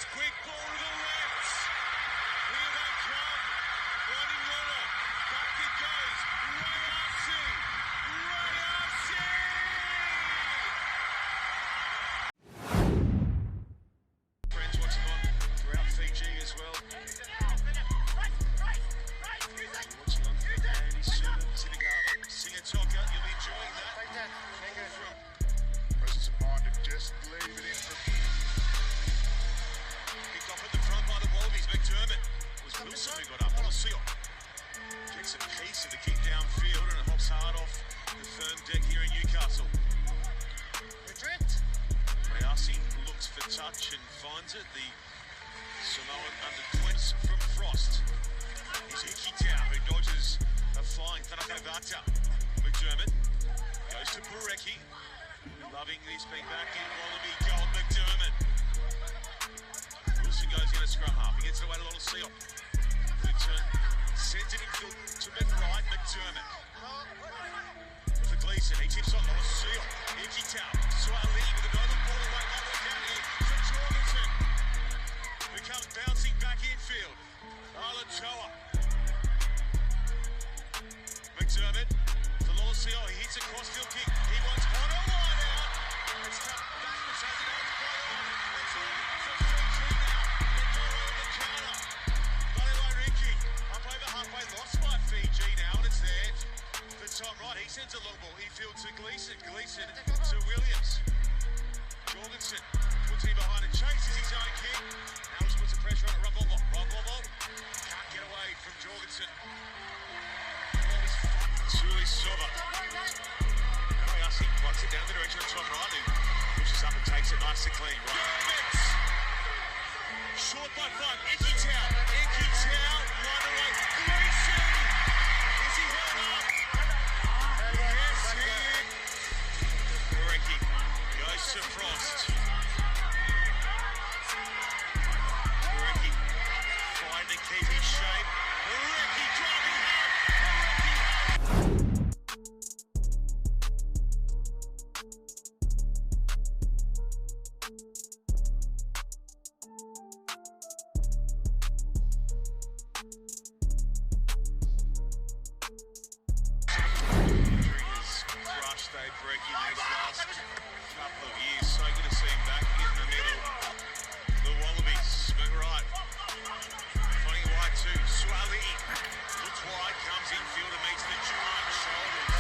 It's quick ball to the left. Here they come. Guardiola. Back it goes. Rayasi. Rayasi. Friends watching on throughout Fiji as well. Watching on Andy Sinigala. Singatoka, you'll be enjoying that. Take that. Presence of mind to just leave it in for Kicked off at the front by the Wallabies. McDermott. It was Wilson who got up. Olosio gets a piece of the kick downfield and it hops hard off the firm deck here in Newcastle. Madrid. Rayasi looks for touch and finds it. The Samoan under 20s from Frost. It's Iki Tau who dodges a flying Tanakavata. McDermott goes to Bureki. Loving this being back in Wallaby goal. McDermott. Wilson goes in a scrum half. He gets it away to Olosio. Good turn. Sends it infield to McBride. McDermott. For Gleeson. He tips on Olosio. Iki Tau. Swali with another ball away. One more down here for Jorgensen. Who comes bouncing back infield. Alatoa. McDermott. For Olosio. He hits a crossfield kick. He wants one on line out. It's cut backwards. Has it on its way on. It's on for Fiji now. Medoro on the counter. Balewai Riki. Up over halfway. Lost by Fiji now. And it's there for Tom Wright. He sends a long ball. He fields to Gleeson. Gleeson to Williams. Jorgensen puts him behind and chases his own kick. Now just puts the pressure on it. Robobo. Can't get away from Jorgensen. Suli Sova. Rayasi plucks it down the direction of Tom Wright, who pushes up and takes it nice and clean. Right. Short by 5. Iki Tau. Iki Tau. Line away. Gleeson. Is he held up? Yes, he is. Bureki goes to Frost. Bureki trying to keep his shape. Bureki driving hard. Dave Bureki in these last couple of years. So good to see him back in the middle. The Wallabies, McWright. Finding it wide too. Swali looks wide, comes infield and meets the giant shoulders.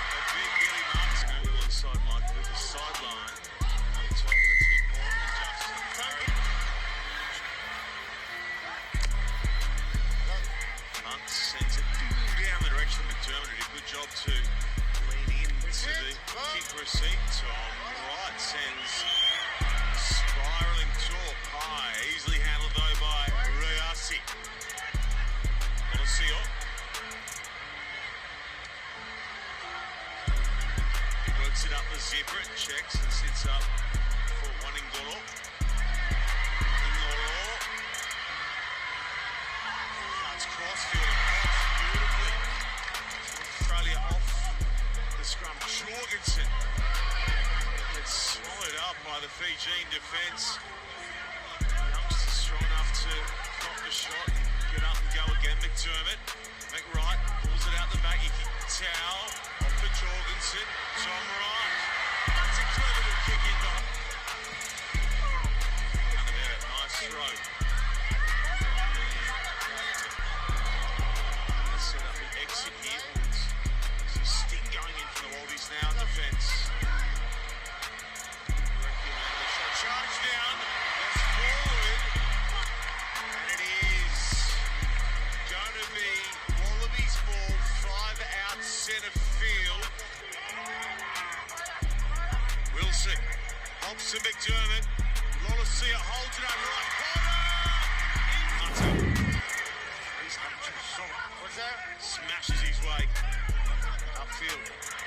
A big Billy Marks moving alongside Michael with the sideline. On top, that's important adjustment. Hunt sends it down the direction of McDermott. Did a good job too. To the kick receipt, Tom Wright sends spiralling torque high, easily handled though by Rayasi. Olosio. He works it up the zipper, it checks and sits up for Waningolo. Cuts crossfield beautifully. Australia off the scrum. Jorgensen gets swallowed up by the Fijian defence. Youngster strong enough to drop the shot and get up and go again. McDermott. McWright pulls it out the back. Iki Tau off for Jorgensen. Tom Wright. That's a clever little kick in behind. Under there. Nice throw. Let's set up the exit here. Sting going in for the Wallabies now in defence. Charge down, that's forward, and it is going to be Wallabies ball, 5 out centre field. Wilson hops to McDermott. Olosio holds it over right corner. He's up to the shot. What's that? Smashes his way upfield.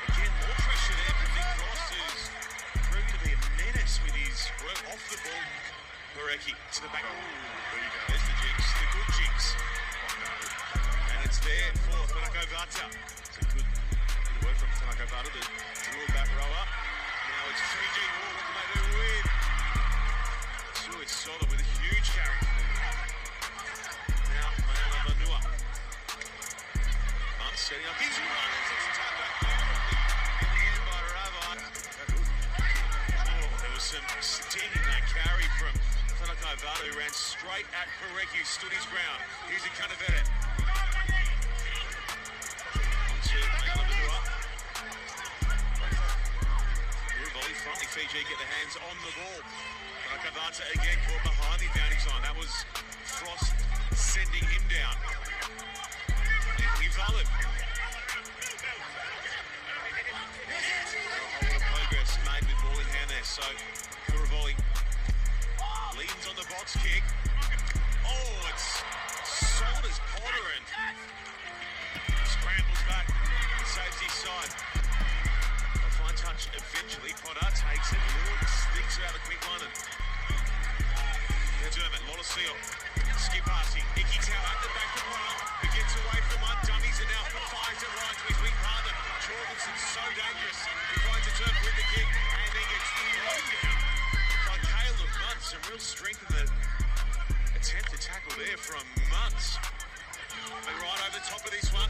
Again, more pressure there for Nick Frost, who's proved to be a menace with his work off the ball. Bureki to the back. There you go. There's the jinx, the good jinx. And it's there for Tanakavata. It's a good work from Tanakavata, the drill back rower. Now it's Fiji. What can they do with Kavadu ran straight at Parecki, who stood his ground. Here's Ikanaveret. Onto Mayamadua. Volley finally, Fiji get their hands on the ball. Kavata again caught behind the bounties line. That was Frost sending him down. Anthony Valid. A whole lot of progress made with ball in hand there. So Kuravoli leans on the box kick. Oh, it's sold as Potter and scrambles back and saves his side. A fine touch eventually. Potter takes it, sticks it out of quick one. Dermot, Lolosio, skip passing, Icky Tau at the back of one, who gets away from one, dummies it now, fires it right to his wing partner. Jorgensen's so dangerous, he finds a turn with the kick, and then gets thrown down by Caleb Muntz. Some real strength in the attempt to tackle there from Muntz. But right over the top of this one,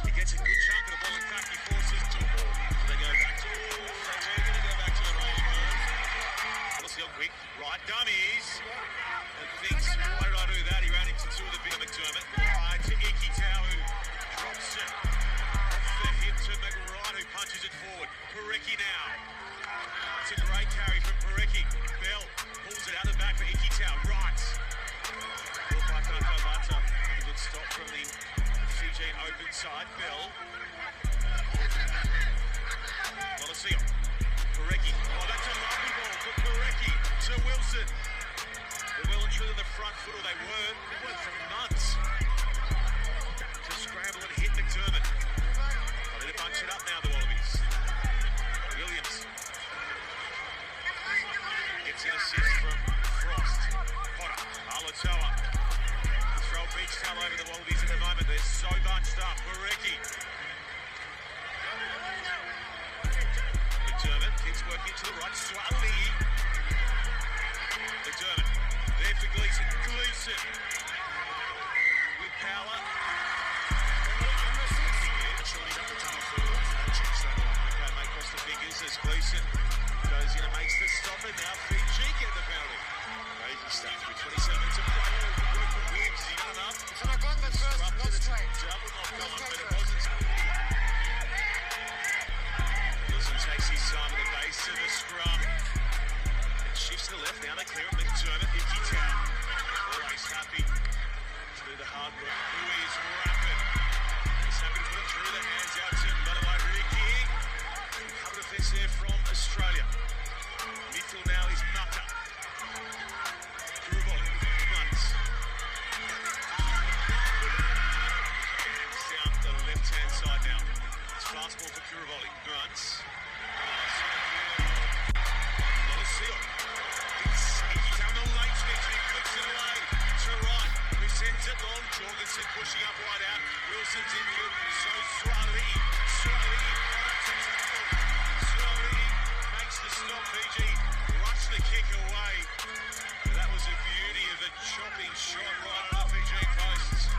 he gets a good chunk of the ball, in fact he forces to a ball. So they go back to, they're going to go back to the range. Lolosio quick, right dummies. And thinks, why did I do that? He ran into two of the big McDermott. Right to Icky Tau, who drops it off the hip to McRide, who punches it forward. Parecki now. It's a great carry from Parecki. Bell pulls it out the back for Icky Tau. Right. Ball by Kavata. A good stop from the Fijian open side. Bell. Lolosio. Parecki. Oh, that's a lovely ball for Parecki to Wilson. They're well and true to the front foot, or they were. It went from Muntz to scramble and hit McDermott. Well, they're to bunch it up now, the Wallabies. Williams gets an assist from Frost. Potter, Alatoa. Throw beach towel over the Wallabies at the moment. They're so bunched up. Parecki. McDermott keeps working to the right. Swally. McDermott. There for Gleeson. Gleeson with power. Okay, mate, cross the fingers as Gleeson goes in and makes the stop, and now Fiji get the penalty. Crazy stuff with 27 to play. Williams, is he done enough? It's an abundant first, not straight. Double knock on, but it wasn't. Wilson takes his time at the base of the scrum. Shifts to the left, now they clear it. McDermott, Icky Tau. Always happy to do the hard work. Louis is rapid. He's happy to put it through the hands out to Malawai Riki. Cover defence there from Australia. Midfield now is Nutter. Kuravoli, Muntz. Down the left-hand side now. It's fast ball for Kuravoli. Muntz. Seal. He's down the late switch, he flicks it away to right, who sends it long. Jorgensen pushing up right out. Wilson's infield, so Swali makes the stop. Fiji rush the kick away. That was a beauty of a chopping shot right on the Fijian posts.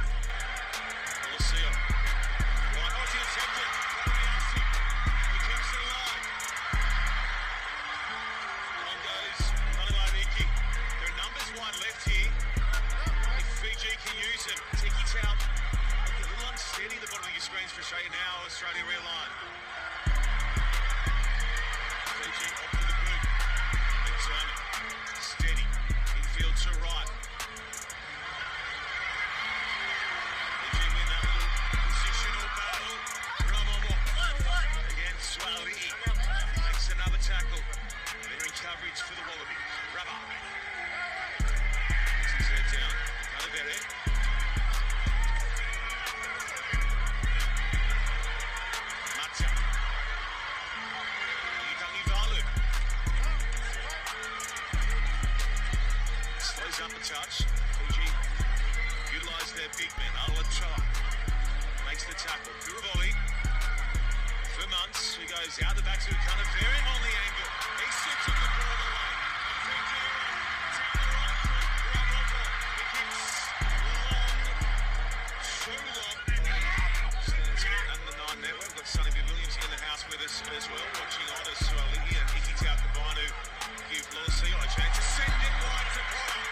Seal. Right, oh, it's intercepted. He keeps it alive. There are numbers wide left here. If Fiji can use them, Tiki Tau. A little unsteady at the bottom of your screens for Australia now. Australia realign. Fiji up to the boot. McDermott steady. Infield to right. Fiji win that little positional battle. Ramomo. Again, Swali makes another tackle. Better in coverage for the Wallabies. Rabba. Puts his head down. Kalabere. Mata. Ikangi Valu. Slows up the touch. Fiji utilise their big men. Alatoa makes the tackle. Kuravoli. For Muntz, who goes out the back to Kalabere on the angle. He slips on the ball away. Fiji down the right foot. Ramomo. He kicks long. And the 9 network. We've got Sonny B. Williams in the house with us as well, watching on as Ligi and Icky Tau combine to give Lolosio a chance to send it wide to Potter.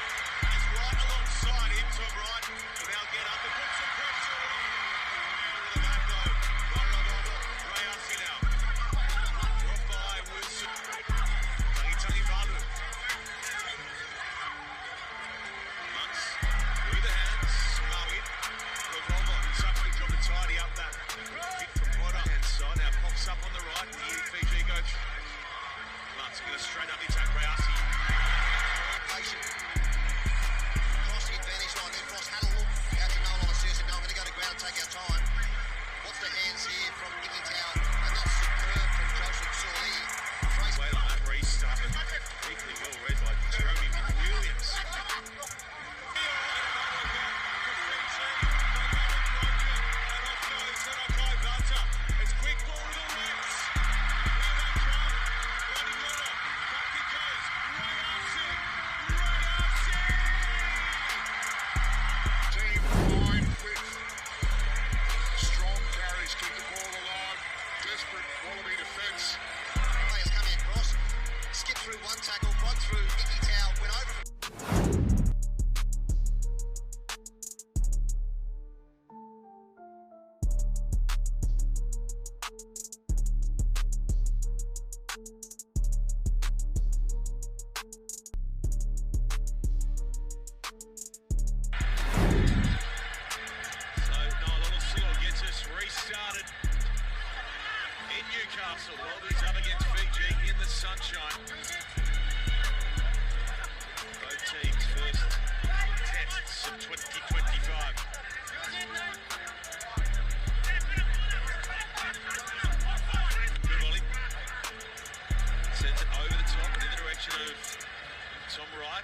Tom Wright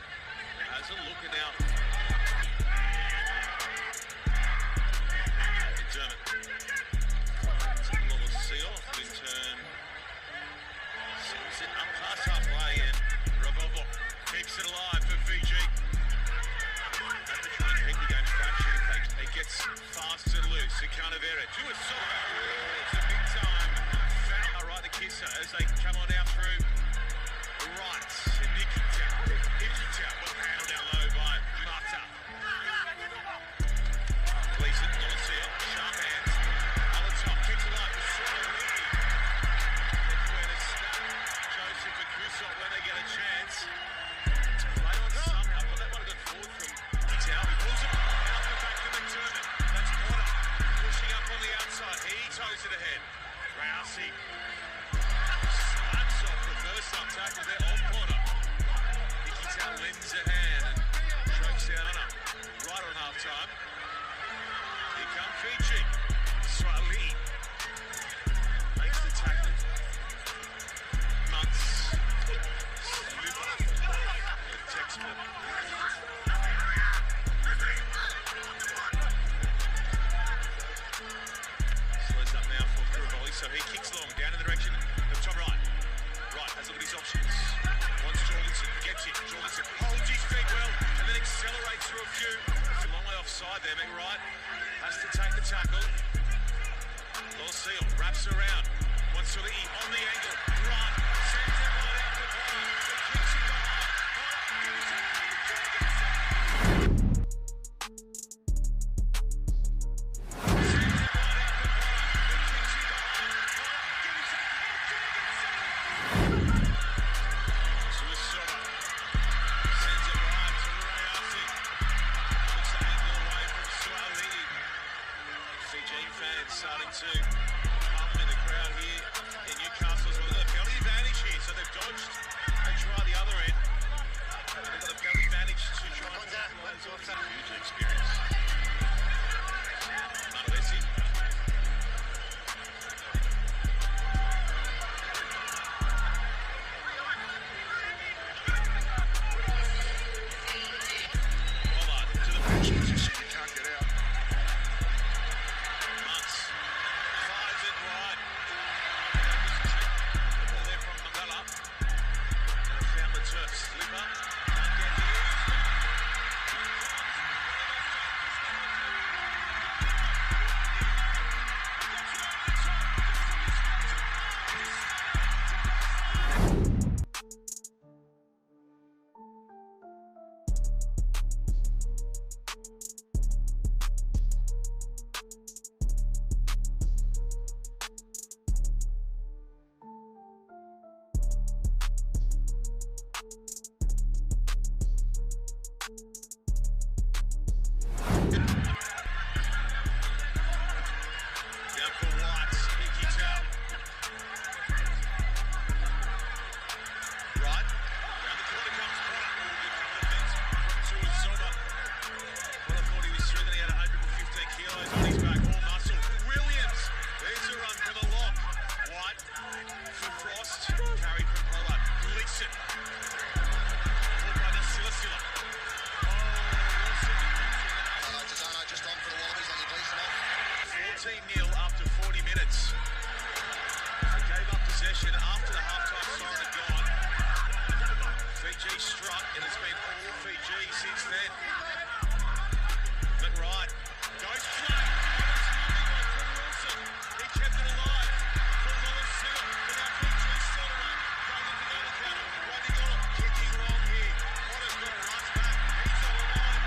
has a look and now. McDermott. Lolosio in turn. Sends it up past halfway and Rabovo keeps it alive for Fiji. At the try and keep the game fraction. He gets fast and loose. Ikanavera to a solo. It's a big time foul. Right, the kisser as they come on out through the right. Nikita, but handled down low by Mata. Gleason, Lolosio, sharp hands. On the top, kicks it up. Joseph and Kusot when they get a chance. Play on somehow, but that might have got forward from Itau. He pulls it out the back to McDermott. That's Potter pushing up on the outside. He toes it ahead. Rousey slaps off the first up tackle there on Potter. Itau lends a hand and chokes down on him. Right on half time. Here come Fiji. Swali makes the tackle. Munts. Slipper. The textbook. Slows up now for Kurivoli, so he kicks long down in the direction of Tom Wright. Wright has a look at his options. Wants Jorgensen, gets it. Jorgensen holds his feet well and then accelerates through a few. It's a long way offside there. McWright has to take the tackle. Lolosio wraps around. Wants to eat on the angle. Run. Sends it right out to Potter. He kicks it behind. Starting to pump in the crowd here in Newcastle as well. They've got a penalty advantage here, so they've dodged and try the other end. They've got a penalty advantage to try and capitalize off that. Huge experience. Manolesi. Pollard to the bench position. You can't get out. After the halftime siren had gone, Fiji struck, and it's been all Fiji since then. McWright goes flat. Wilson. He kept it alive for Lolosio. But now Fiji still away. Going into the other counter. Guardiola kicking wrong here. Potter's got to rush back. He's on the line.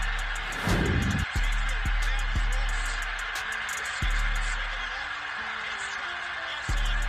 Now Frost. The 6-7 lock. He's trapped outside.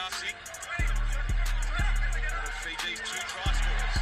Rayasi. One of Fiji's 2 try scorers.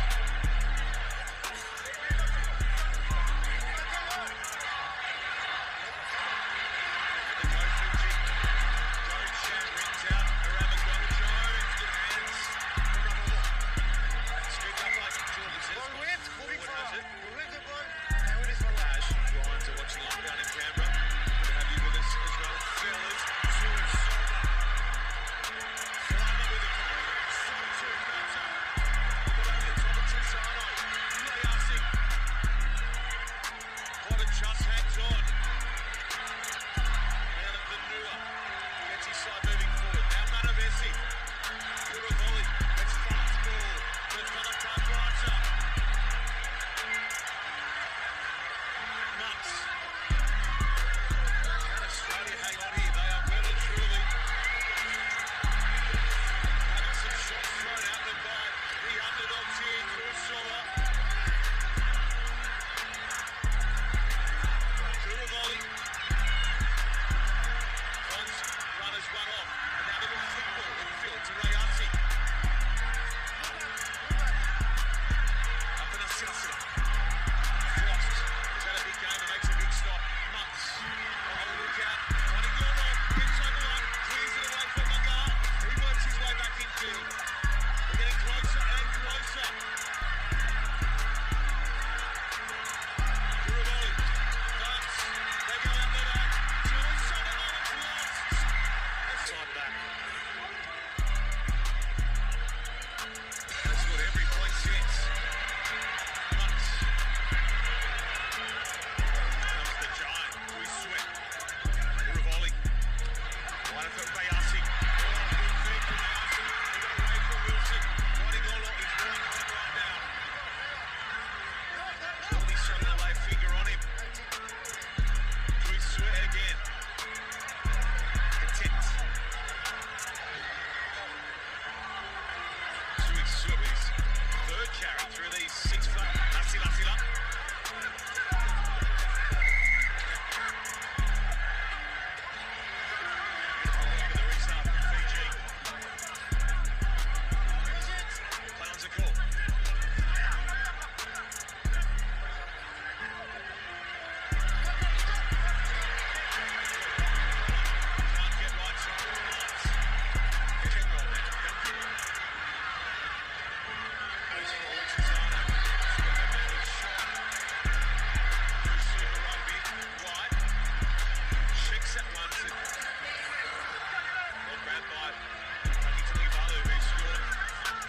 Just hangs on. Now the Vanua gets his side moving forward. Now Manavesi. Kurivoli. It's fast ball. They've got a front righter. Nuts. Can Australia hang on here? They are well and truly having some shots thrown out them by the underdogs here. Kurosawa. Kurivoli. Once runners run off. And now the little flick ball in field to Rayasi. Up in a Silsila. Frost. Is that a big game? It makes a big stop. Months. On the lookout. Running your line. Gets on the line. Clears it away from Magar. He works his way back in field. They're getting closer and closer. Kurivoli. Nuts. They go out the back. Julie Sutherland is lost. Side back. That's got every point since. Nuts. Comes the giant. We sweat. Kurivoli. Wide for Rayasi. Good feed from Rayasi. He got away from Wilson. Riding all on. He's going home right now. He's trying to lay a finger on him. We sweat again. Attempt. Sui's third carry through these 6 flat. Nasila. Look at the restart from Fiji. Clowns are cool. Can't get right side of the lines. Pick and roll now. Goes forward to Zano. Swing a bit of shot. Through Super Rugby. Wide. Checks that one to... Well grabbed by Taki Tulivalu, who scored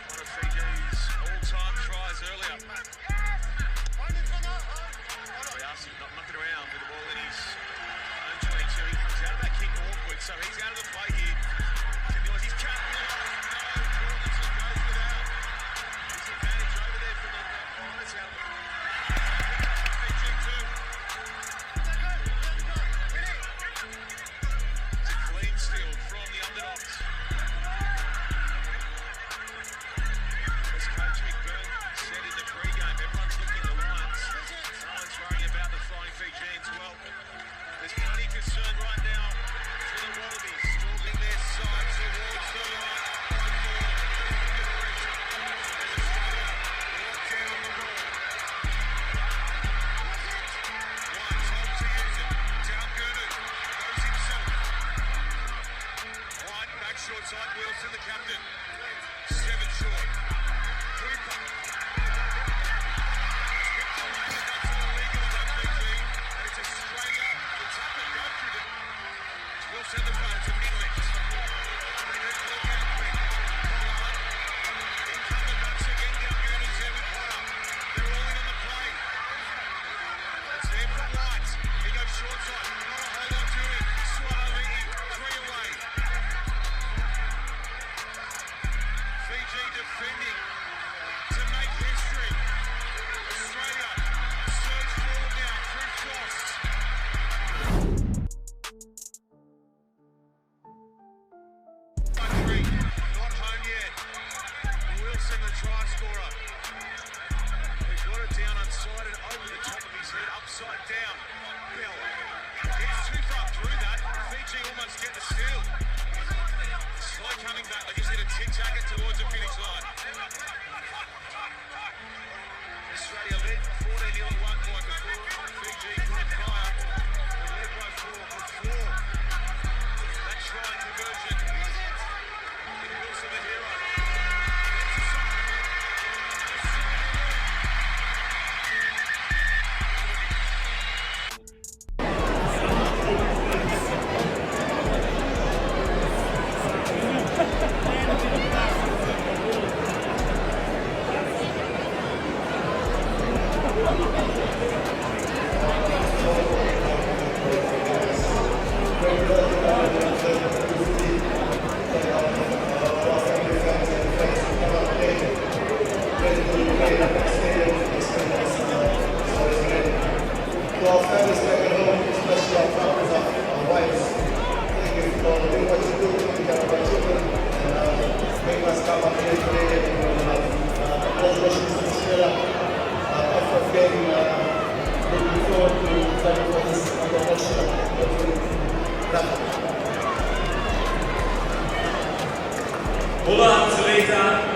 one of Fiji's all-time tries earlier. Rayasi not mucking around with the ball in his own 22. He comes out of that kick awkward, so he's out of the play here. He's cut. No, Jordan goes without. His advantage over there from the Pies out. Fiji too. It's a clean steal from the underdogs. As Coach McBurn said in the pre-game, everyone's looking at the lines. No one's worrying about the Flying Fijians. Well, there's plenty of concern right now for the Wallabies, stalking their side towards the line. Short side, Wilson, the captain. 7 short. Cooper. That's illegal in that PG. And it's a straight up. The tackle go through the... Wilson the front. It's a mid-lift. They do look out quick. In come the backs again. Galgunis there with Potter. They're all in on the play. It's there for White. He goes short side. Not a whole lot to him. Swallow 3 away. Fiji defending to make history. Australia surge forward now through Frost. Country not home yet. Wilson, the try scorer. He's got it down inside and over the top of his head, upside down. Bell gets too far through that. Fiji almost get the steal. they're coming back. They just need to tic-tac it towards the finish line. Australia led 14-0 at one point before Fiji caught fire. They led by 4 for 4. That try conversion. Nick Wilson, the hero. To our families back at home, especially our families, our wives, thank you for doing what you do, taking care of our children, and making us come up here today. Congratulations to Australia. Effort game, looking forward to fighting for this under pressure. Olá, Seleta.